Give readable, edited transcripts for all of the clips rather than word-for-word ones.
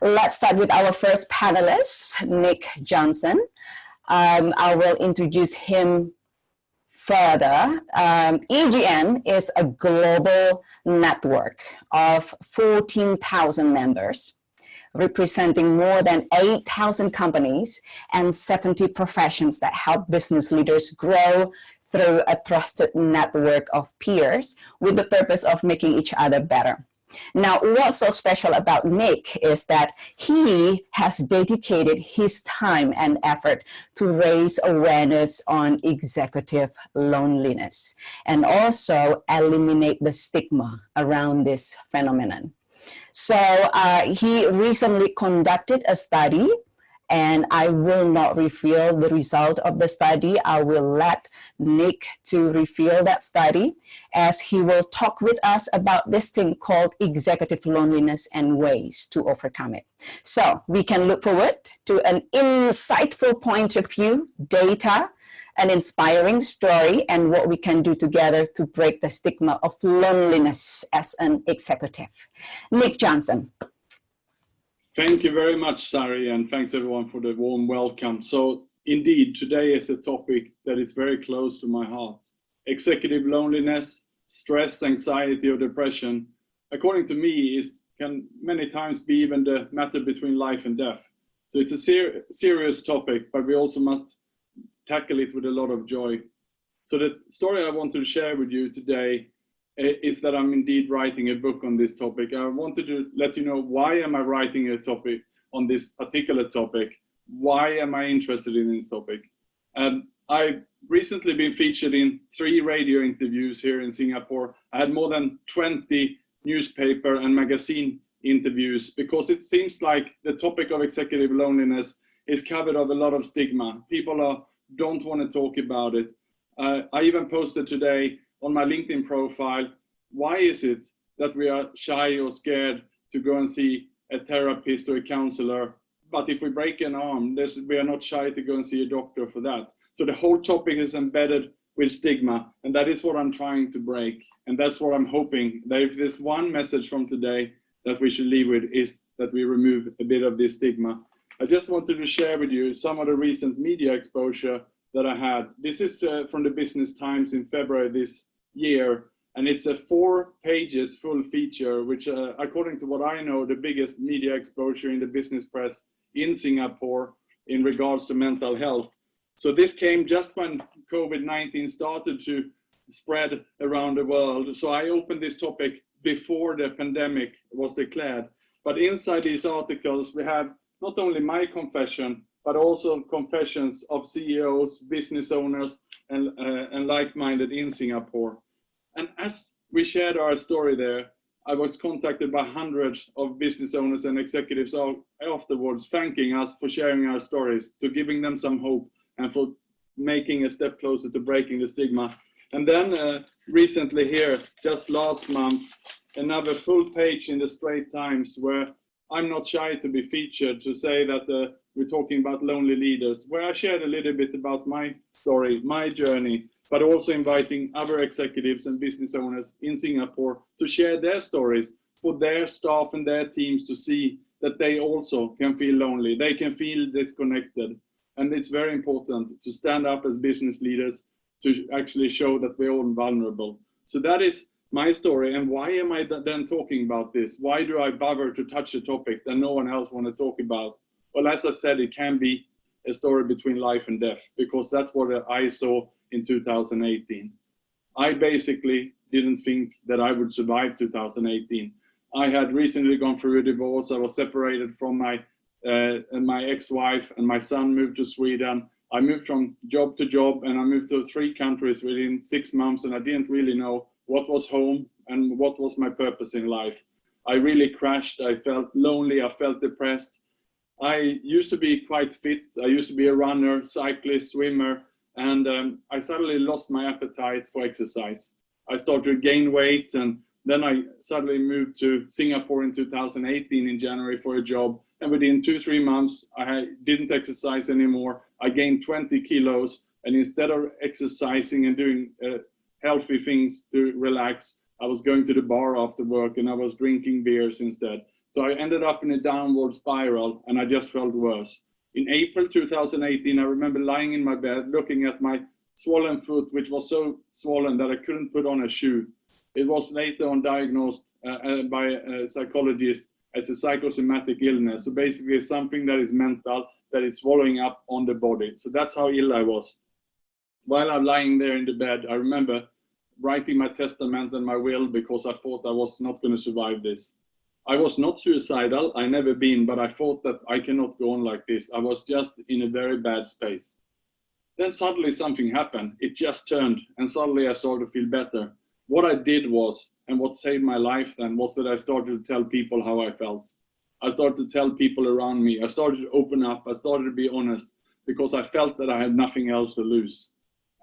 let's start with our first panelist, Nick Jonsson. I will introduce him further. EGN is a global network of 14,000 members, representing more than 8,000 companies and 70 professions that help business leaders grow through a trusted network of peers with the purpose of making each other better. Now, what's so special about Nick is that he has dedicated his time and effort to raise awareness on executive loneliness and also eliminate the stigma around this phenomenon. So he recently conducted a study, and I will not reveal the result of the study. I will let Nick to reveal that study, as he will talk with us about this thing called executive loneliness and ways to overcome it. So we can look forward to an insightful point of view, data, an inspiring story, and what we can do together to break the stigma of loneliness as an executive. Nick Jonsson. Thank you very much, Sari, and thanks everyone for the warm welcome. So indeed, today is a topic that is very close to my heart. Executive loneliness, stress, anxiety, or depression, according to me, can many times be even the matter between life and death. So it's a serious topic, but we also must tackle it with a lot of joy. So the story I wanted to share with you today is that I'm indeed writing a book on this topic. I wanted to let you know, why am I writing a topic on this particular topic? Why am I interested in this topic? I've recently been featured in 3 radio interviews here in Singapore. I had more than 20 newspaper and magazine interviews, because it seems like the topic of executive loneliness is covered of a lot of stigma. People don't want to talk about it. I even posted today on my LinkedIn profile, why is it that we are shy or scared to go and see a therapist or a counselor? But if we break an arm, we are not shy to go and see a doctor for that. So the whole topic is embedded with stigma, and that is what I'm trying to break. And that's what I'm hoping, that if there's one message from today that we should leave with, is that we remove a bit of this stigma. I just wanted to share with you some of the recent media exposure that I had. This is from the Business Times in February this year, and it's a 4 pages full feature, which according to what I know, the biggest media exposure in the business press in Singapore in regards to mental health. So this came just when COVID-19 started to spread around the world. So I opened this topic before the pandemic was declared. But inside these articles, we have not only my confession, but also confessions of CEOs, business owners, and like-minded in Singapore. And as we shared our story there, I was contacted by hundreds of business owners and executives afterwards, thanking us for sharing our stories, to giving them some hope, and for making a step closer to breaking the stigma. And then recently here, just last month, another full page in the Straits Times, where I'm not shy to be featured, to say that we're talking about lonely leaders, where I shared a little bit about my story, my journey, but also inviting other executives and business owners in Singapore to share their stories, for their staff and their teams to see that they also can feel lonely, they can feel disconnected. And it's very important to stand up as business leaders to actually show that we're all vulnerable. So that is my story. And why am I then talking about this? Why do I bother to touch a topic that no one else wants to talk about? Well, as I said, it can be a story between life and death, because that's what I saw in 2018. I basically didn't think that I would survive 2018. I had recently gone through a divorce. I was separated from my ex-wife, and my son moved to Sweden. I moved from job to job, and I moved to 3 countries within 6 months, and I didn't really know what was home and what was my purpose in life. I really crashed. I felt lonely. I felt depressed. I used to be quite fit. I used to be a runner, cyclist, swimmer, and I suddenly lost my appetite for exercise. I started to gain weight, and then I suddenly moved to Singapore in 2018 in January for a job. And within 2-3 months, I didn't exercise anymore. I gained 20 kilos. And instead of exercising and doing healthy things to relax, I was going to the bar after work, and I was drinking beers instead. So I ended up in a downward spiral, and I just felt worse. In April 2018, I remember lying in my bed, looking at my swollen foot, which was so swollen that I couldn't put on a shoe. It was later on diagnosed by a psychologist as a psychosomatic illness. So basically it's something that is mental, that is swallowing up on the body. So that's how ill I was. While I'm lying there in the bed, I remember writing my testament and my will because I thought I was not going to survive this. I was not suicidal, I never been, but I thought that I cannot go on like this. I was just in a very bad space. Then suddenly something happened. It just turned, and suddenly I started to feel better. What I did was, and what saved my life then, was that I started to tell people how I felt. I started to tell people around me. I started to open up. I started to be honest because I felt that I had nothing else to lose.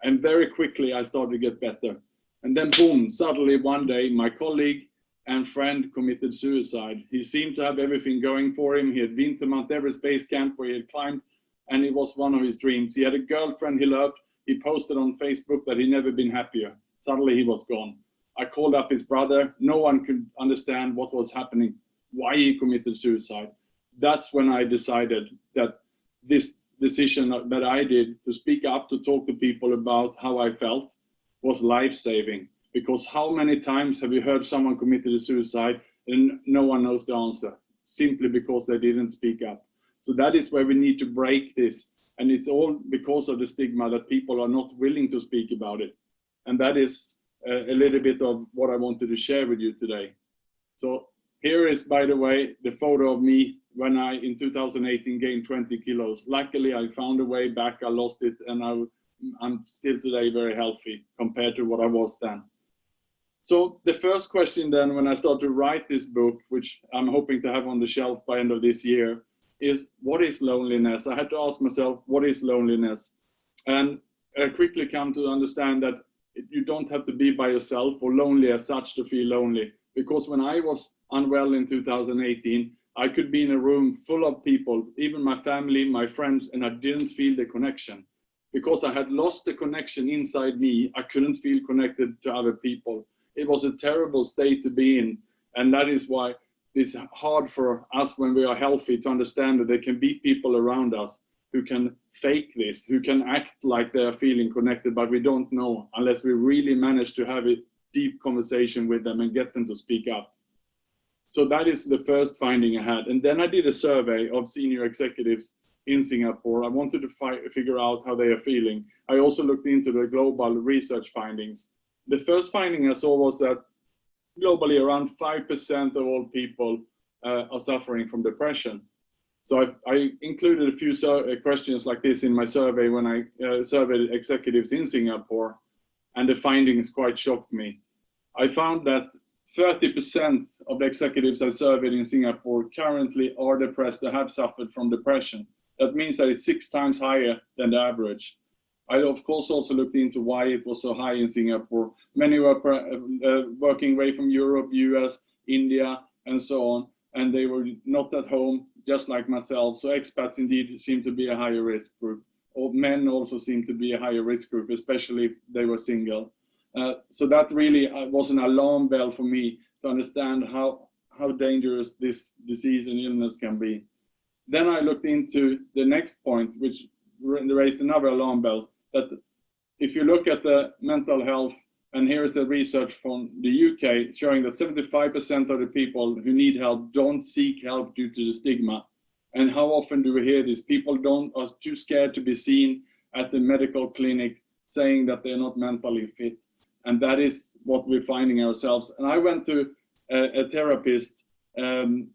And very quickly I started to get better. And then boom, suddenly one day my colleague and friend committed suicide. He seemed to have everything going for him. He had been to Mount Everest base camp where he had climbed, and it was one of his dreams. He had a girlfriend he loved. He posted on Facebook that he'd never been happier. Suddenly he was gone. I called up his brother. No one could understand what was happening, why he committed suicide. That's when I decided that this decision that I did to speak up, to talk to people about how I felt, was life-saving. Because how many times have you heard someone committed a suicide and no one knows the answer, simply because they didn't speak up? So that is where we need to break this. And it's all because of the stigma that people are not willing to speak about it. And that is a little bit of what I wanted to share with you today. So here is, by the way, the photo of me when I, in 2018, gained 20 kilos. Luckily, I found a way back. I lost it, and I'm still today very healthy compared to what I was then. So the first question then, when I start to write this book, which I'm hoping to have on the shelf by end of this year, is what is loneliness? I had to ask myself, what is loneliness? And I quickly come to understand that you don't have to be by yourself or lonely as such to feel lonely. Because when I was unwell in 2018, I could be in a room full of people, even my family, my friends, and I didn't feel the connection. Because I had lost the connection inside me, I couldn't feel connected to other people. It was a terrible state to be in, and that is why it's hard for us when we are healthy to understand that there can be people around us who can fake this, who can act like they are feeling connected, but we don't know unless we really manage to have a deep conversation with them and get them to speak up. So that is the first finding I had. And then I did a survey of senior executives in Singapore. I wanted to figure out how they are feeling. I also looked into the global research findings. The first finding I saw was that globally around 5% of all people are suffering from depression. So I included a few questions like this in my survey when I surveyed executives in Singapore, and the findings quite shocked me. I found that 30% of the executives I surveyed in Singapore currently are depressed or have suffered from depression. That means that it's 6 times higher than the average. I, of course, also looked into why it was so high in Singapore. Many were working away from Europe, US, India, and so on, and they were not at home, just like myself. So expats indeed seem to be a higher risk group. Or men also seem to be a higher risk group, especially if they were single. So that really was an alarm bell for me to understand how dangerous this disease and illness can be. Then I looked into the next point, which raised another alarm bell, that if you look at the mental health, and here is a research from the UK showing that 75% of the people who need help don't seek help due to the stigma. And how often do we hear this? People are too scared to be seen at the medical clinic saying that they're not mentally fit. And that is what we're finding ourselves. And I went to a therapist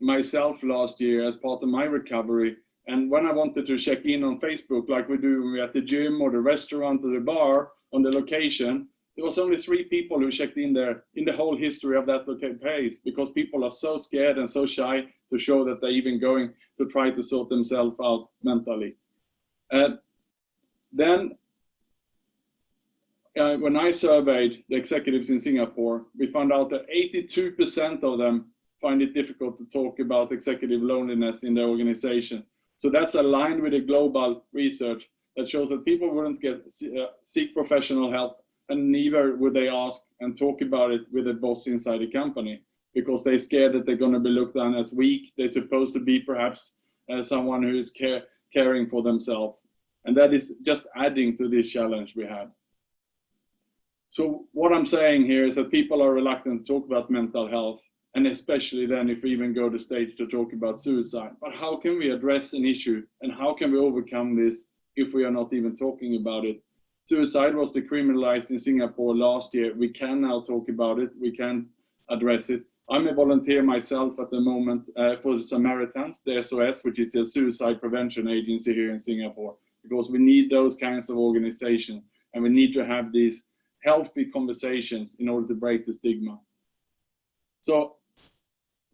myself last year as part of my recovery. And when I wanted to check in on Facebook, like we do when we're at the gym or the restaurant or the bar on the location, there was only 3 people who checked in there in the whole history of that place, because people are so scared and so shy to show that they're even going to try to sort themselves out mentally. Then when I surveyed the executives in Singapore, we found out that 82% of them find it difficult to talk about executive loneliness in their organization. So that's aligned with the global research that shows that people wouldn't seek professional help, and neither would they ask and talk about it with a boss inside the company. because they're scared that they're going to be looked on as weak. They're supposed to be perhaps someone who is caring for themselves. And that is just adding to this challenge we have. So what I'm saying here is that people are reluctant to talk about mental health, and especially then if we even go to stage to talk about suicide. But how can we address an issue, and how can we overcome this if we are not even talking about it? Suicide was decriminalized in Singapore last year. We can now talk about it. We can address it. I'm a volunteer myself at the moment for the Samaritans, the SOS, which is a suicide prevention agency here in Singapore, because we need those kinds of organizations, and we need to have these healthy conversations in order to break the stigma. So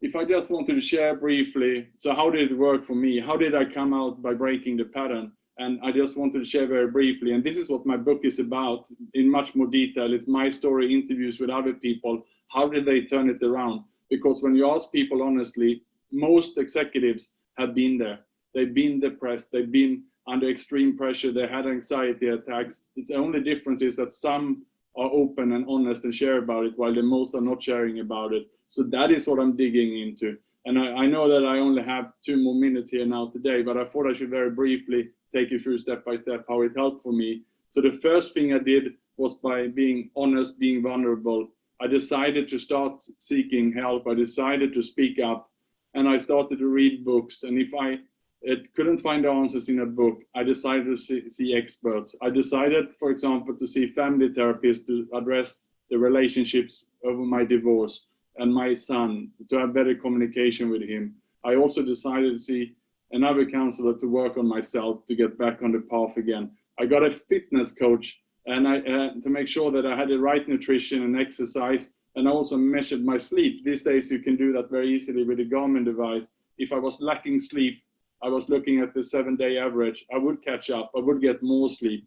if I just wanted to share briefly, so how did it work for me? How did I come out by breaking the pattern? And I just wanted to share very briefly, and this is what my book is about in much more detail. It's my story, interviews with other people. How did they turn it around? Because when you ask people honestly, most executives have been there. They've been depressed. They've been under extreme pressure. They had anxiety attacks. It's the only difference is that some are open and honest and share about it, while the most are not sharing about it. So that is what I'm digging into. And I know that I only have 2 more minutes here now today, but I thought I should very briefly take you through step by step how it helped for me. So the first thing I did was by being honest, being vulnerable. I decided to start seeking help. I decided to speak up, and I started to read books. And if I couldn't find the answers in a book, I decided to see experts. I decided, for example, to see family therapists to address the relationships over my divorce and my son, to have better communication with him. I also decided to see another counselor to work on myself to get back on the path again. I got a fitness coach, and to make sure that I had the right nutrition and exercise, and I also measured my sleep. These days you can do that very easily with a Garmin device. If I was lacking sleep, I was looking at the 7-day average. I would catch up. I would get more sleep.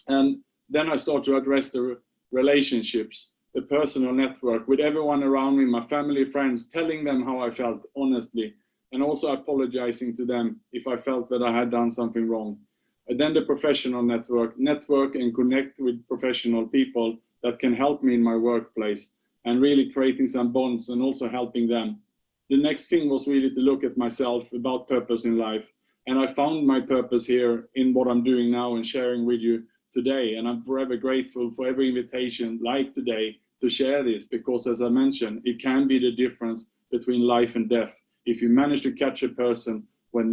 And then I started to address the relationships, the personal network with everyone around me, my family, friends, telling them how I felt honestly, and also apologizing to them if I felt that I had done something wrong. And then the professional network and connect with professional people that can help me in my workplace, and really creating some bonds and also helping them. The next thing was really to look at myself about purpose in life. And I found my purpose here in what I'm doing now and sharing with you today. And I'm forever grateful for every invitation like today to share this, because as I mentioned, it can be the difference between life and death. If you manage to catch a person when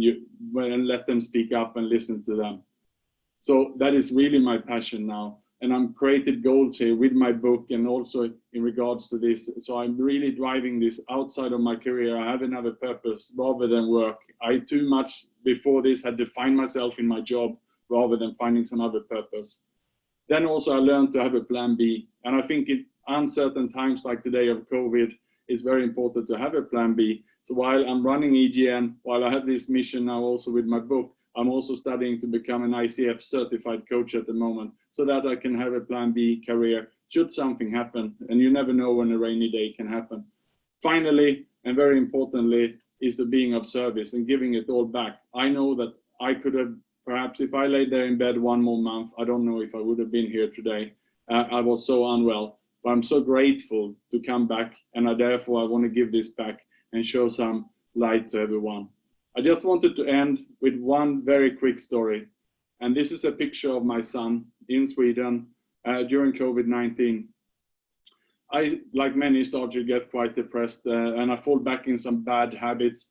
let them speak up and listen to them. So that is really my passion now. And I'm created goals here with my book and also in regards to this. So I'm really driving this outside of my career. I have another purpose rather than work. I too much before this had defined myself in my job rather than finding some other purpose. Then also I learned to have a plan B. And I think in uncertain times like today of COVID, it's very important to have a plan B. So while I'm running EGN, while I have this mission now also with my book, I'm also studying to become an ICF certified coach at the moment, so that I can have a plan B career should something happen. And you never know when a rainy day can happen. Finally, and very importantly, is the being of service and giving it all back. I know that I could have, perhaps if I laid there in bed 1 more month, I don't know if I would have been here today. I was so unwell, but I'm so grateful to come back, and therefore I want to give this back and show some light to everyone. I just wanted to end with one very quick story. And this is a picture of my son in Sweden during COVID-19. I, like many, started to get quite depressed and I fall back in some bad habits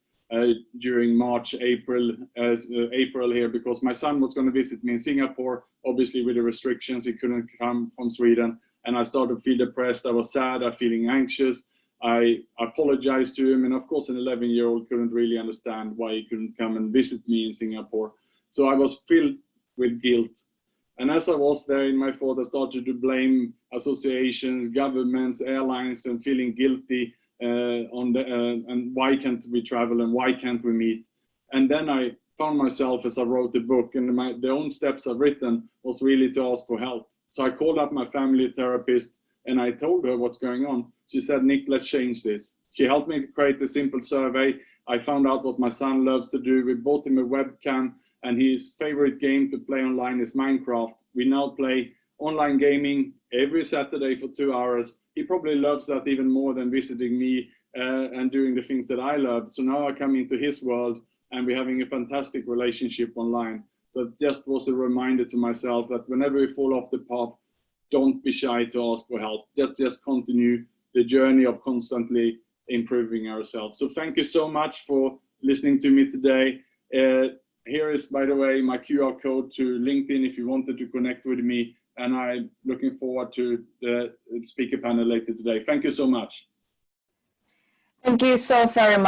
during March, April here, because my son was going to visit me in Singapore. Obviously with the restrictions, he couldn't come from Sweden. And I started to feel depressed. I was sad, I was feeling anxious. I apologized to him, and of course an 11-year-old couldn't really understand why he couldn't come and visit me in Singapore. So I was filled with guilt. And as I was there in my thought, I started to blame associations, governments, airlines, and feeling guilty and why can't we travel and why can't we meet? And then I found myself, as I wrote the book, and the own steps I've written was really to ask for help. So I called up my family therapist and I told her what's going on. She said, Nick, let's change this. She helped me create a simple survey. I found out what my son loves to do. We bought him a webcam, and his favorite game to play online is Minecraft. We now play online gaming every Saturday for 2 hours. He probably loves that even more than visiting me and doing the things that I love. So now I come into his world and we're having a fantastic relationship online. So it just was a reminder to myself that whenever we fall off the path, don't be shy to ask for help. Let's just continue the journey of constantly improving ourselves. So thank you so much for listening to me today. Here is, by the way, my QR code to LinkedIn if you wanted to connect with me. And I'm looking forward to the speaker panel later today. Thank you so much. Thank you so very much.